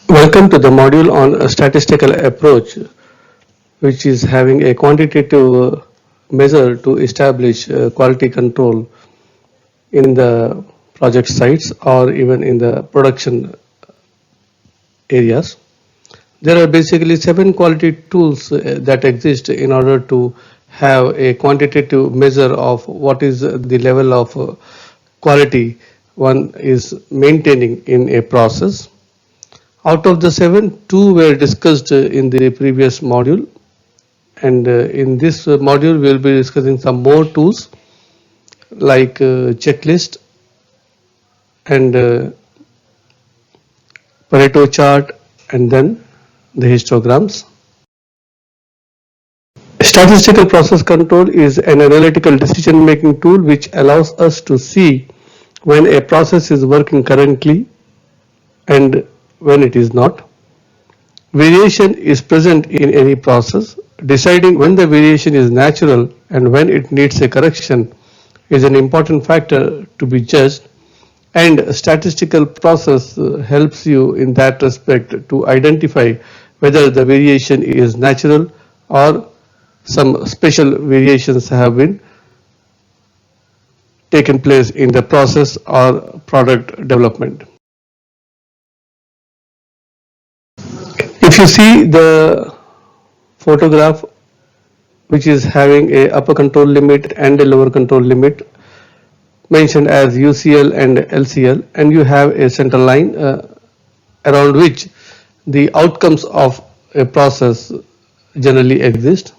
Welcome to the module on a statistical approach, which is having a quantitative measure to establish quality control in the project sites or even in the production areas. There are basically 7 quality tools that exist in order to have a quantitative measure of what is the level of quality one is maintaining in a process. Out of the 7, 2 were discussed in the previous module, and in this module we will be discussing some more tools like checklist and Pareto chart, and then the histograms. Statistical process control is an analytical decision making tool which allows us to see when a process is working correctly and when it is not. Variation is present in any process. Deciding when the variation is natural and when it needs a correction is an important factor to be judged, and a statistical process helps you in that respect to identify whether the variation is natural or some special variations have been taken place in the process or product development. If you see the photograph which is having a upper control limit and a lower control limit mentioned as UCL and LCL, and you have a center line around which the outcomes of a process generally exist.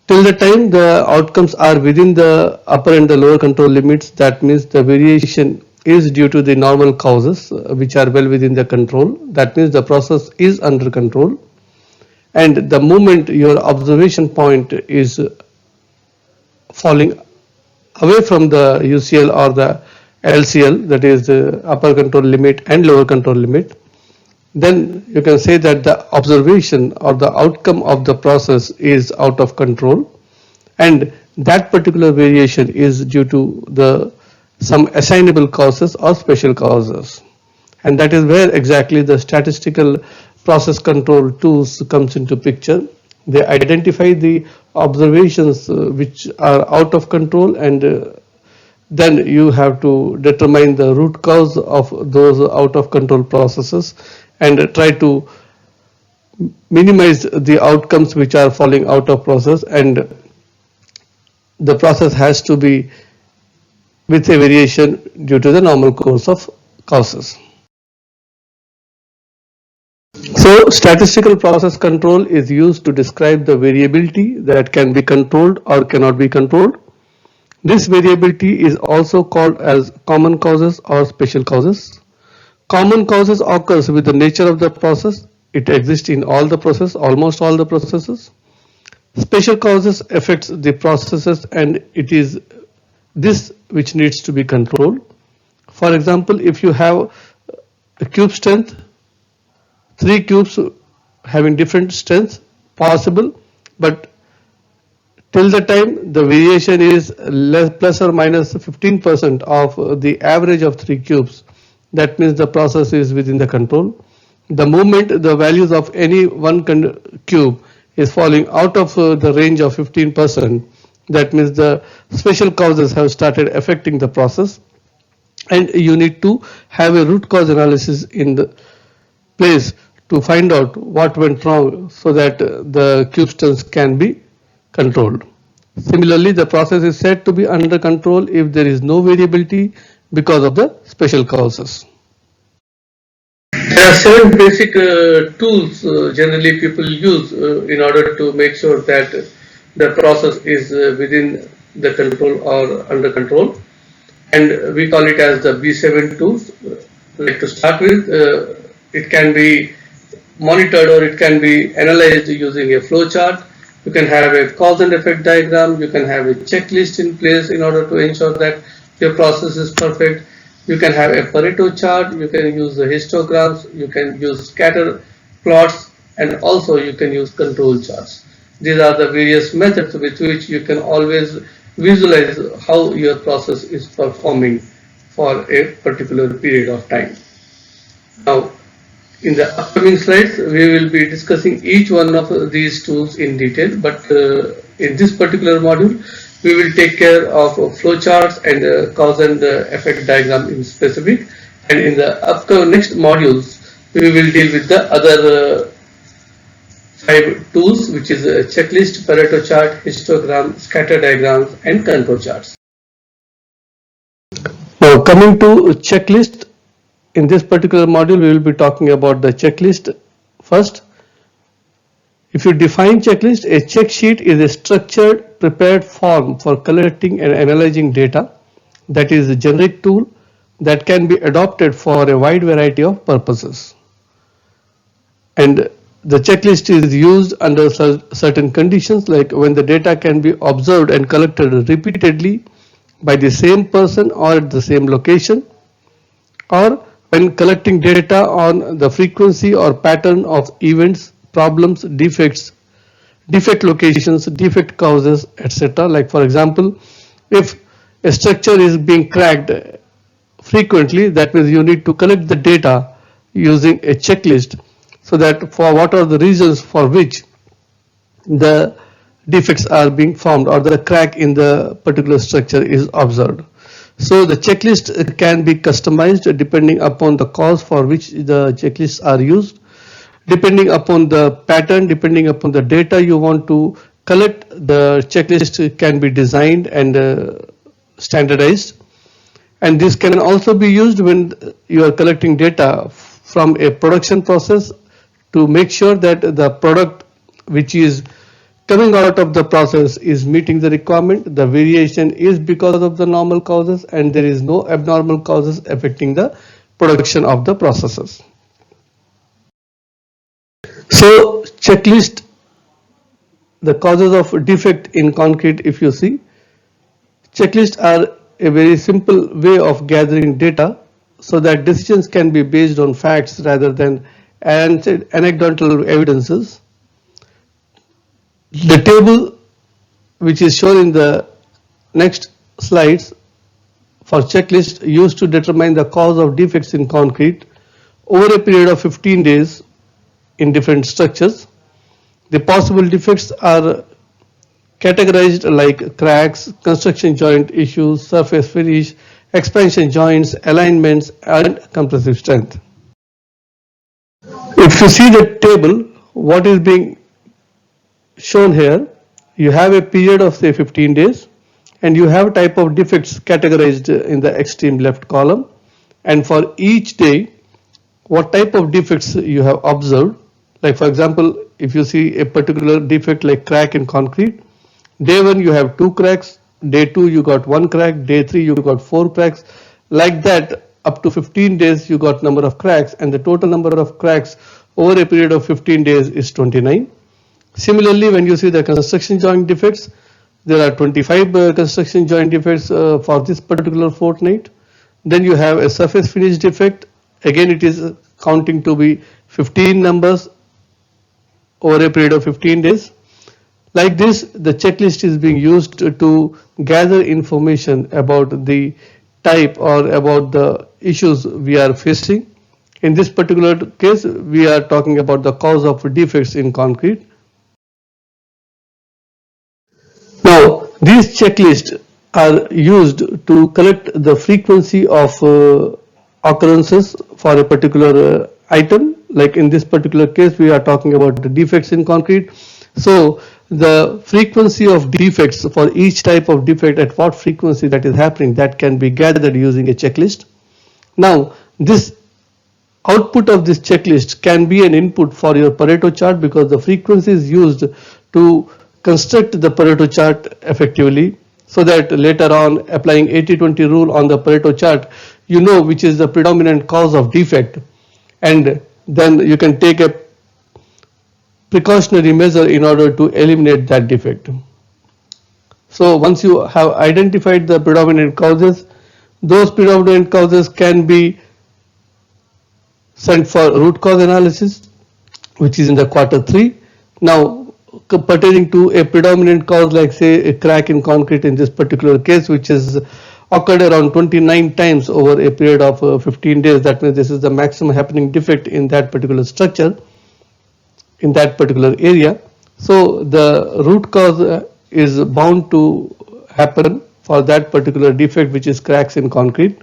Till the time the outcomes are within the upper and the lower control limits, that means the variation is due to the normal causes which are well within the control. That means the process is under control, and the moment your observation point is falling away from the UCL or the LCL, that is the upper control limit and lower control limit, then you can say that the observation or the outcome of the process is out of control, and that particular variation is due to the some assignable causes or special causes. And that is where exactly the statistical process control tools comes into picture. They identify the observations which are out of control, and then you have to determine the root cause of those out of control processes and try to minimize the outcomes which are falling out of process, and the process has to be with a variation due to the normal course of causes. So statistical process control is used to describe the variability that can be controlled or cannot be controlled. This variability is also called as common causes or special causes. Common causes occurs with the nature of the process. It exists in all the processes, almost all the processes. Special causes affects the processes, and it is this which needs to be controlled. For example, if you have a cube strength, 3 cubes having different strengths possible, but till the time the variation is plus or minus 15% of the average of 3 cubes, that means the process is within the control. The moment the values of any one cube is falling out of the range of 15%, that means the special causes have started affecting the process, and you need to have a root cause analysis in the place to find out what went wrong so that the cube strengths can be controlled. Similarly, the process is said to be under control if there is no variability because of the special causes. There are 7 basic tools generally people use in order to make sure that the process is within the control or under control, and we call it as the B7 tools. Like to start with, it can be monitored or it can be analyzed using a flow chart. You can have a cause and effect diagram. You can have a checklist in place in order to ensure that your process is perfect. You can have a Pareto chart. You can use the histograms. You can use scatter plots, and also you can use control charts. These are the various methods with which you can always visualize how your process is performing for a particular period of time. Now, in the upcoming slides, we will be discussing each one of these tools in detail, but in this particular module, we will take care of flowcharts and cause and effect diagram in specific. And in the upcoming next modules, we will deal with the other 5 tools, which is a checklist, Pareto chart, histogram, scatter diagrams, and control charts. Now, coming to checklist, in this particular module, we will be talking about the checklist first. If you define checklist, a check sheet is a structured, prepared form for collecting and analyzing data that is a generic tool that can be adopted for a wide variety of purposes. And the checklist is used under certain conditions, like when the data can be observed and collected repeatedly by the same person or at the same location, or when collecting data on the frequency or pattern of events, problems, defect locations, defect causes, etc. Like for example, if a structure is being cracked frequently, that means you need to collect the data using a checklist, so that for what are the reasons for which the defects are being formed or the crack in the particular structure is observed. So the checklist can be customized depending upon the cause for which the checklists are used, depending upon the pattern, depending upon the data you want to collect. The checklist can be designed and standardized, and this can also be used when you are collecting data from a production process to make sure that the product which is coming out of the process is meeting the requirement, the variation is because of the normal causes, and there is no abnormal causes affecting the production of the processes. So checklist, the causes of defect in concrete, if you see, checklists are a very simple way of gathering data so that decisions can be based on facts rather than anecdotal evidences. The table which is shown in the next slides for checklist used to determine the cause of defects in concrete over a period of 15 days in different structures. The possible defects are categorized like cracks, construction joint issues, surface finish, expansion joints, alignments, and compressive strength. If you see the table, what is being shown here, you have a period of say 15 days and you have type of defects categorized in the extreme left column, and for each day what type of defects you have observed. Like for example, if you see a particular defect like crack in concrete, day 1 you have 2 cracks, day 2 you got 1 crack, day 3 you got 4 cracks, like that up to 15 days you got number of cracks, and the total number of cracks over a period of 15 days is 29. Similarly, when you see the construction joint defects, there are 25 construction joint defects for this particular fortnight. Then you have a surface finish defect, again it is counting to be 15 numbers over a period of 15 days. Like this, the checklist is being used to gather information about the type or about the issues we are facing. In this particular case, we are talking about the cause of defects in concrete. Now, these checklists are used to collect the frequency of occurrences for a particular item. Like in this particular case, we are talking about the defects in concrete. So the frequency of defects for each type of defect, at what frequency that is happening, that can be gathered using a checklist. Now, this output of this checklist can be an input for your Pareto chart, because the frequency is used to construct the Pareto chart effectively, so that later on applying 80-20 rule on the Pareto chart, you know which is the predominant cause of defect, and then you can take a precautionary measure in order to eliminate that defect. So once you have identified the predominant causes, those predominant causes can be sent for root cause analysis. which is in the quarter 3. Now, pertaining to a predominant cause like say a crack in concrete in this particular case, which has occurred around 29 times over a period of 15 days. That means this is the maximum happening defect in that particular structure, in that particular area. So the root cause is bound to happen for that particular defect, which is cracks in concrete.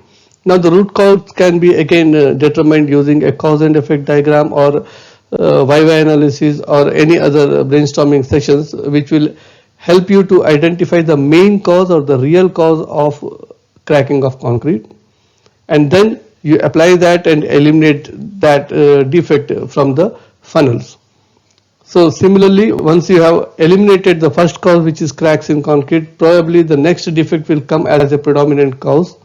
Now the root cause can be again determined using a cause and effect diagram or YY analysis or any other brainstorming sessions, which will help you to identify the main cause or the real cause of cracking of concrete, and then you apply that and eliminate that defect from the funnels. So similarly, once you have eliminated the first cause, which is cracks in concrete, probably the next defect will come as a predominant cause.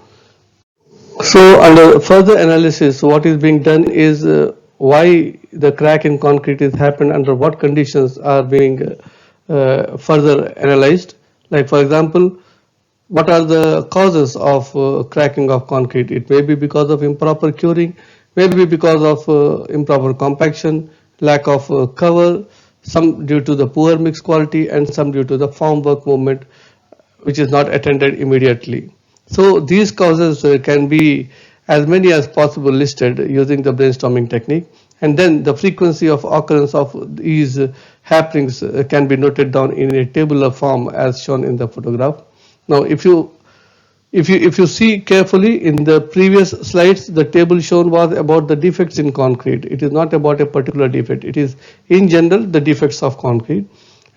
So under further analysis, what is being done is why the crack in concrete is happened, under what conditions are being further analyzed. Like for example, what are the causes of cracking of concrete? It may be because of improper curing, maybe because of improper compaction, lack of cover, some due to the poor mix quality, and some due to the formwork movement, which is not attended immediately. So these causes can be as many as possible listed using the brainstorming technique, and then the frequency of occurrence of these happenings can be noted down in a tabular form as shown in the photograph. Now if you see carefully in the previous slides, the table shown was about the defects in concrete. It is not about a particular defect. It is in general the defects of concrete.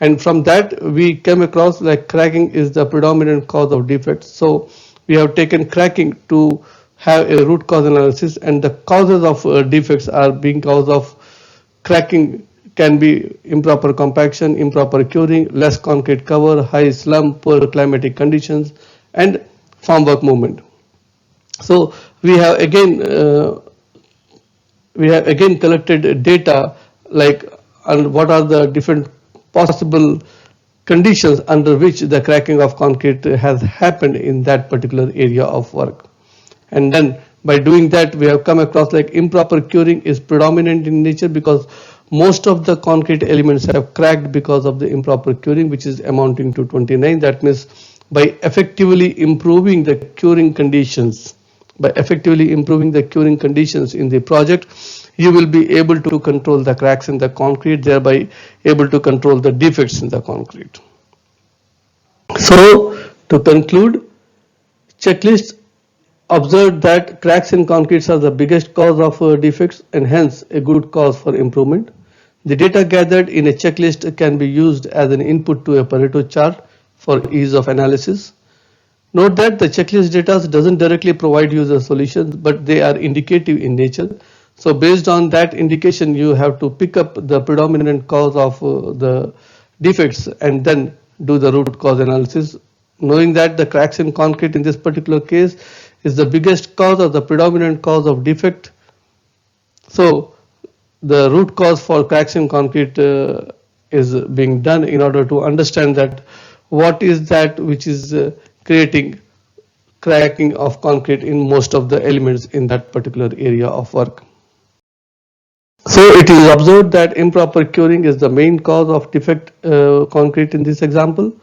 And from that we came across like cracking is the predominant cause of defects. So we have taken cracking to have a root cause analysis, and the causes of defects are being cause of cracking can be improper compaction, improper curing, less concrete cover, high slump, poor climatic conditions, and formwork movement. So we have again collected data like on what are the different possible conditions under which the cracking of concrete has happened in that particular area of work. And then by doing that, we have come across like improper curing is predominant in nature because most of the concrete elements have cracked because of the improper curing, which is amounting to 29. That means by effectively improving the curing conditions, in the project, you will be able to control the cracks in the concrete, thereby able to control the defects in the concrete. So to conclude, checklist observed that cracks in concrete are the biggest cause of defects and hence a good cause for improvement. The data gathered in a checklist can be used as an input to a Pareto chart for ease of analysis. Note that the checklist data doesn't directly provide you the solutions, but they are indicative in nature. So based on that indication, you have to pick up the predominant cause of the defects and then do the root cause analysis. Knowing that the cracks in concrete in this particular case is the biggest cause or the predominant cause of defect. So the root cause for cracks in concrete is being done in order to understand that what is that which is creating cracking of concrete in most of the elements in that particular area of work. So it is observed that improper curing is the main cause of defect concrete in this example.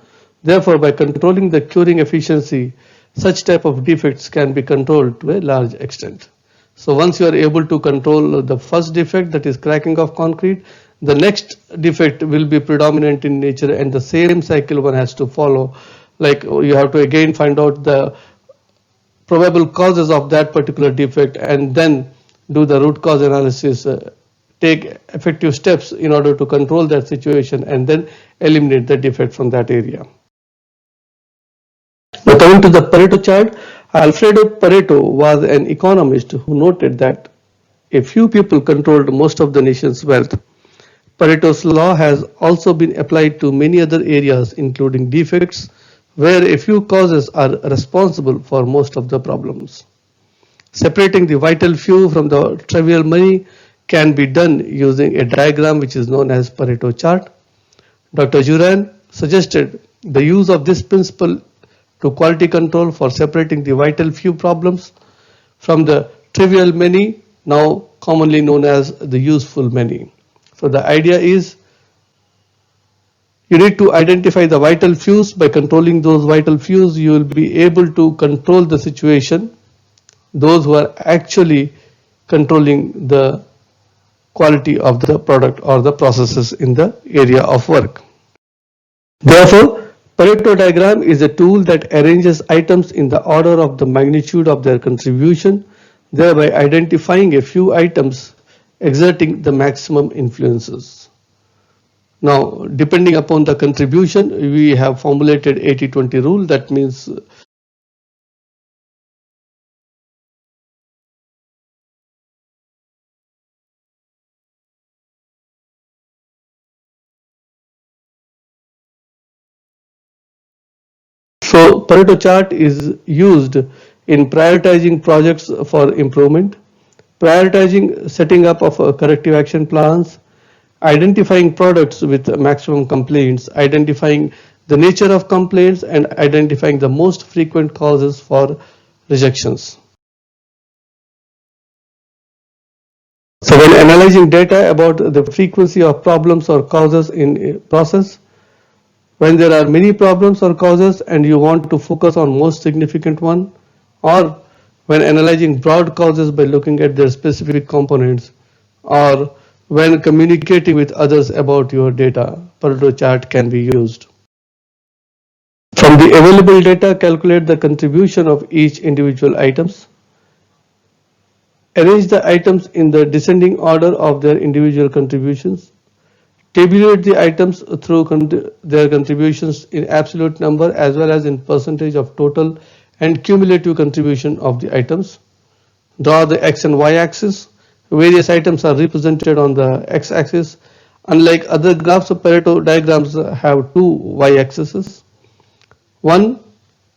Therefore, by controlling the curing efficiency, such type of defects can be controlled to a large extent. So once you are able to control the first defect, that is cracking of concrete, the next defect will be predominant in nature, and the same cycle one has to follow. Like you have to again find out the probable causes of that particular defect and then do the root cause analysis, take effective steps in order to control that situation and then eliminate the defect from that area. Now coming to the Pareto chart, Alfredo Pareto was an economist who noted that a few people controlled most of the nation's wealth. Pareto's law has also been applied to many other areas, including defects, where a few causes are responsible for most of the problems. Separating the vital few from the trivial many can be done using a diagram which is known as Pareto chart. Dr. Juran suggested the use of this principle to quality control for separating the vital few problems from the trivial many, now commonly known as the useful many. So the idea is you need to identify the vital fews. By controlling those vital fews, you will be able to control the situation, those who are actually controlling the quality of the product or the processes in the area of work. Therefore, Pareto diagram is a tool that arranges items in the order of the magnitude of their contribution, thereby identifying a few items exerting the maximum influences. Now, depending upon the contribution, we have formulated 80-20 rule. That means so Pareto chart is used in prioritizing projects for improvement, prioritizing setting up of corrective action plans, identifying products with maximum complaints, identifying the nature of complaints, and identifying the most frequent causes for rejections. So when analyzing data about the frequency of problems or causes in a process, when there are many problems or causes and you want to focus on most significant one, or when analyzing broad causes by looking at their specific components, or when communicating with others about your data, Pareto chart can be used. From the available data, calculate the contribution of each individual items. Arrange the items in the descending order of their individual contributions. Tabulate the items through their contributions in absolute number as well as in percentage of total and cumulative contribution of the items. Draw the X and Y axis. Various items are represented on the X axis. Unlike other graphs, Pareto diagrams have two Y axes. One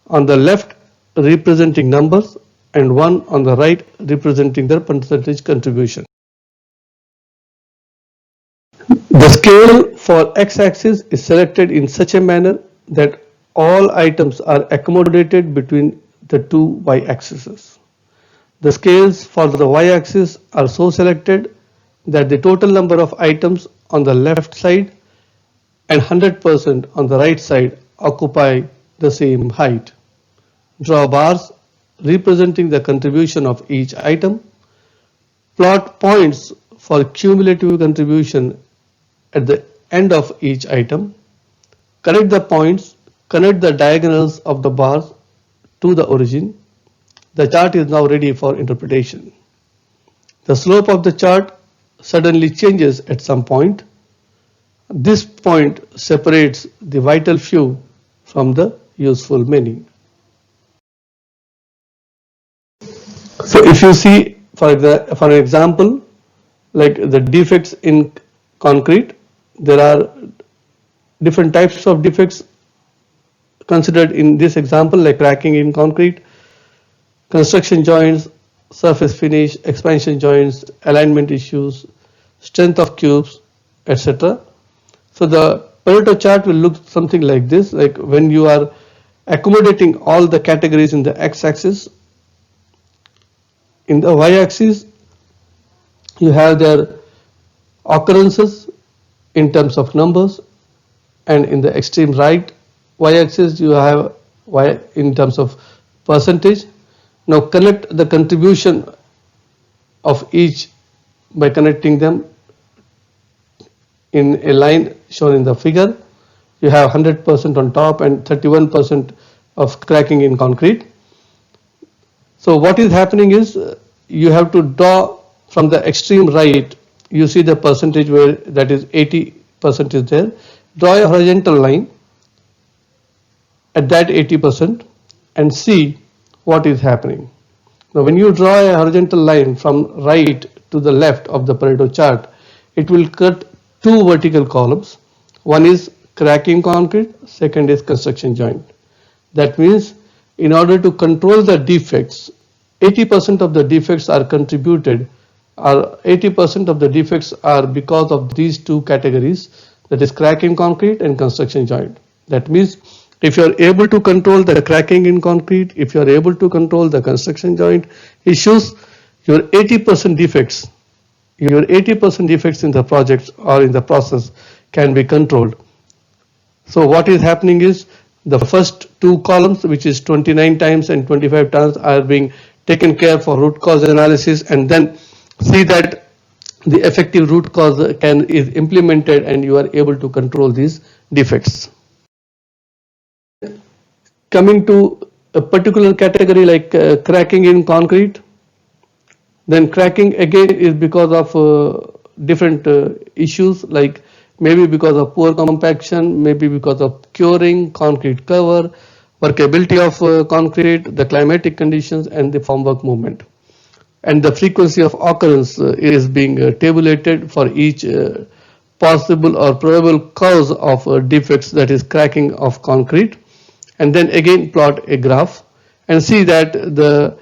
on the left representing numbers and one on the right representing their percentage contribution. The scale for x-axis is selected in such a manner that all items are accommodated between the two y-axes. The scales for the y-axis are so selected that the total number of items on the left side and 100% on the right side occupy the same height. Draw bars representing the contribution of each item. Plot points for cumulative contribution at the end of each item. Connect the points, connect the diagonals of the bars to the origin. The chart is now ready for interpretation. The slope of the chart suddenly changes at some point. This point separates the vital few from the useful many. So if you see, for an example, like the defects in concrete, there are different types of defects considered in this example, like cracking in concrete, construction joints, surface finish, expansion joints, alignment issues, strength of cubes, etc. So the Pareto chart will look something like this, like when you are accommodating all the categories in the x-axis. In the y-axis, you have their occurrences in terms of numbers, and in the extreme right y-axis you have y in terms of percentage. Now connect the contribution of each by connecting them in a line shown in the figure. You have 100% on top and 31% of cracking in concrete. So what is happening is you have to draw from the extreme right. You see the percentage where that is 80% is there. Draw a horizontal line at that 80% and see what is happening. Now when you draw a horizontal line from right to the left of the Pareto chart, it will cut two vertical columns. One is cracking concrete, second is construction joint. That means in order to control the defects, 80% of the defects are contributed, or 80% of the defects are because of these two categories, that is cracking concrete and construction joint. That means if you are able to control the cracking in concrete, if you are able to control the construction joint issues, your 80% defects your 80% defects in the projects or in the process can be controlled. So what is happening is the first two columns, which is 29 times and 25 times, are being taken care for root cause analysis, and then see that the effective root cause is implemented and you are able to control these defects. Coming to a particular category like cracking in concrete, then cracking again is because of different issues, like maybe because of poor compaction, maybe because of curing, concrete cover, workability of concrete, the climatic conditions, and the formwork movement. And the frequency of occurrence is being tabulated for each possible or probable cause of defects, that is cracking of concrete. And then again plot a graph and see that the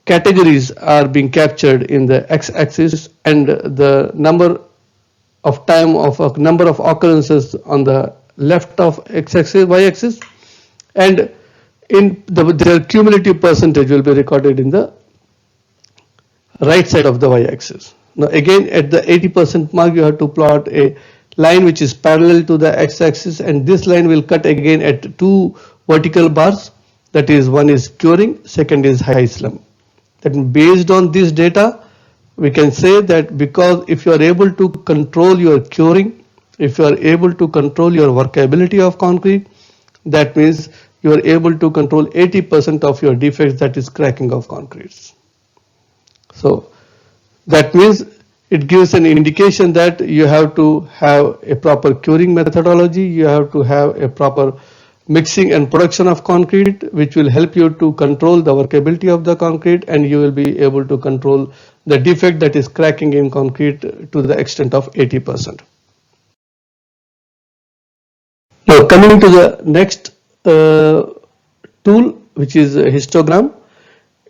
categories are being captured in the x-axis and the number of number of occurrences on the left of x-axis, y-axis, and their cumulative percentage will be recorded in the right side of the y-axis. Now again at the 80% mark you have to plot a line which is parallel to the x-axis, and this line will cut again at two vertical bars, that is, one is curing, second is high slump. That based on this data we can say that because if you are able to control your curing, if you are able to control your workability of concrete, that means you are able to control 80% of your defects, that is cracking of concretes. So that means it gives an indication that you have to have a proper curing methodology, you have to have a proper mixing and production of concrete, which will help you to control the workability of the concrete, and you will be able to control the defect, that is cracking in concrete, to the extent of 80%. Now coming to the next tool, which is a histogram.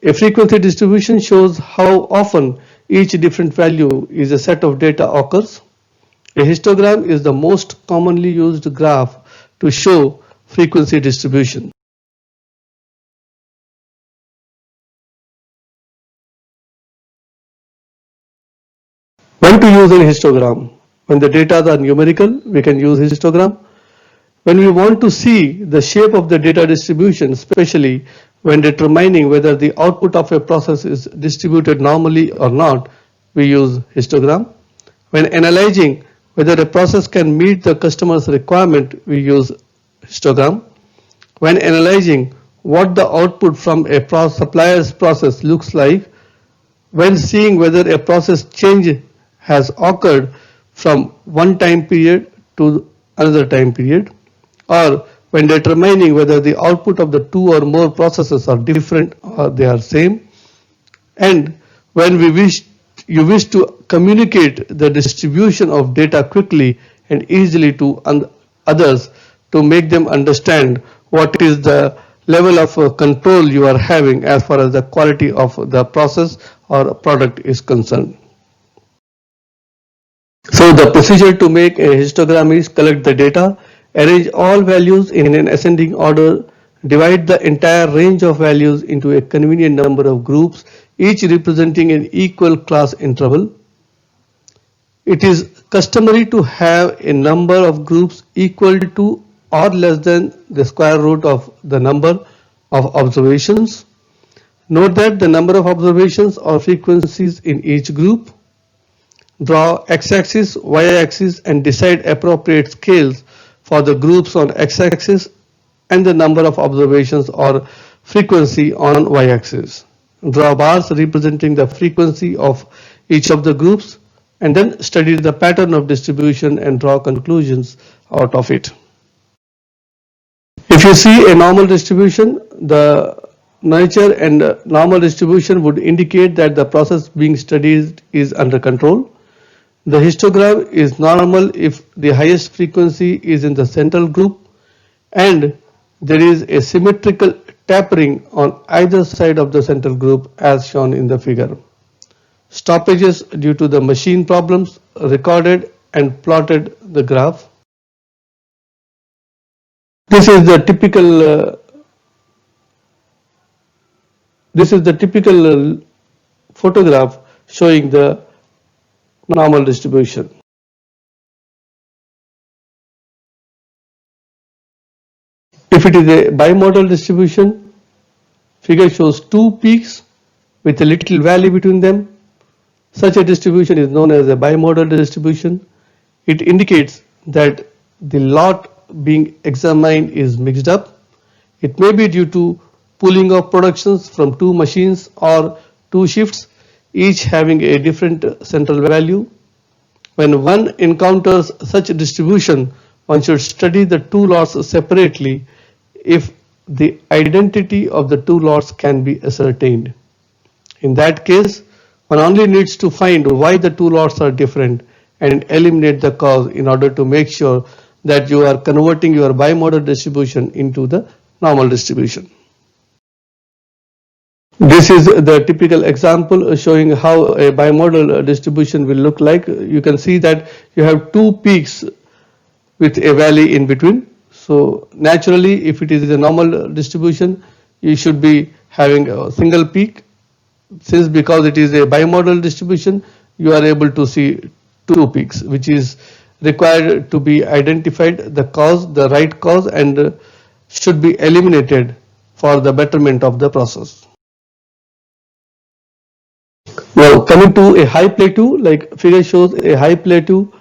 A frequency distribution shows how often each different value is a set of data occurs. A histogram is the most commonly used graph to show frequency distribution. When to use a histogram? When the data are numerical, we can use histogram. When we want to see the shape of the data distribution, especially when determining whether the output of a process is distributed normally or not, we use histogram. When analyzing whether a process can meet the customer's requirement, we use histogram. When analyzing what the output from a supplier's process looks like, when seeing whether a process change has occurred from one time period to another time period, or when determining whether the output of the two or more processes are different or they are same, and when you wish to communicate the distribution of data quickly and easily to others to make them understand what is the level of control you are having as far as the quality of the process or product is concerned. So the procedure to make a histogram is collect the data, arrange all values in an ascending order, divide the entire range of values into a convenient number of groups, each representing an equal class interval. It is customary to have a number of groups equal to or less than the square root of the number of observations. Note that the number of observations or frequencies in each group. Draw x-axis, y-axis and decide appropriate scales for the groups on x-axis and the number of observations or frequency on y-axis. Draw bars representing the frequency of each of the groups and then study the pattern of distribution and draw conclusions out of it. If you see a normal distribution, the nature and normal distribution would indicate that the process being studied is under control. The histogram is normal if the highest frequency is in the central group and there is a symmetrical tapering on either side of the central group as shown in the figure. Stoppages due to the machine problems recorded and plotted the graph. This is the typical photograph showing the normal distribution. If it is a bimodal distribution, figure shows two peaks with a little valley between them. Such a distribution is known as a bimodal distribution. It indicates that the lot being examined is mixed up. It may be due to pooling of productions from two machines or two shifts, each having a different central value. When one encounters such a distribution, one should study the two lots separately if the identity of the two lots can be ascertained. In that case, one only needs to find why the two lots are different and eliminate the cause in order to make sure that you are converting your bimodal distribution into the normal distribution. This is the typical example showing how a bimodal distribution will look like. You can see that you have two peaks with a valley in between. So naturally, if it is a normal distribution, you should be having a single peak. Since because it is a bimodal distribution, you are able to see two peaks, which is required to be identified, the cause, the right cause, and should be eliminated for the betterment of the process. Now coming to a high plateau, like figure shows a high plateau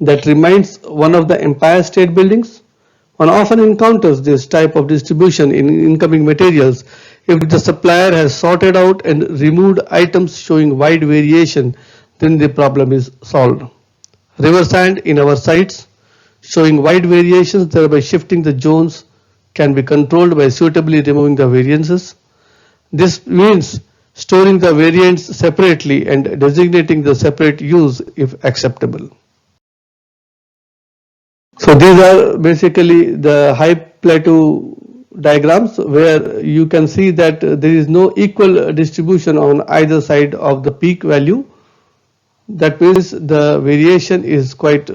that reminds one of the Empire State Buildings. One often encounters this type of distribution in incoming materials if the supplier has sorted out and removed items showing wide variation, then the problem is solved. River sand in our sites showing wide variations, thereby shifting the zones, can be controlled by suitably removing the variances. This means storing the variants separately and designating the separate use if acceptable. So these are basically the high plateau diagrams where you can see that there is no equal distribution on either side of the peak value. That means the variation is quite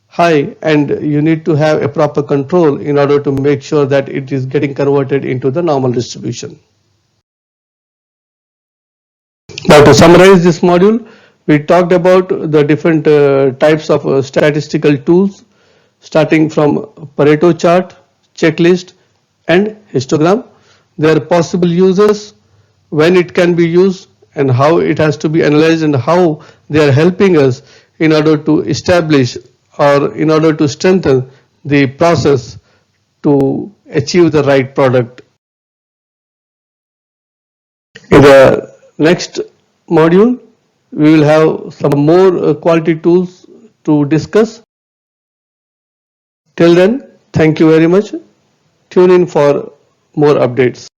high and you need to have a proper control in order to make sure that it is getting converted into the normal distribution. Now to summarize this module, we talked about the different types of statistical tools starting from Pareto chart, checklist and histogram, their possible uses, when it can be used and how it has to be analyzed and how they are helping us in order to establish or in order to strengthen the process to achieve the right product. In the next module, we will have some more quality tools to discuss. Till then, thank you very much. Tune in for more updates.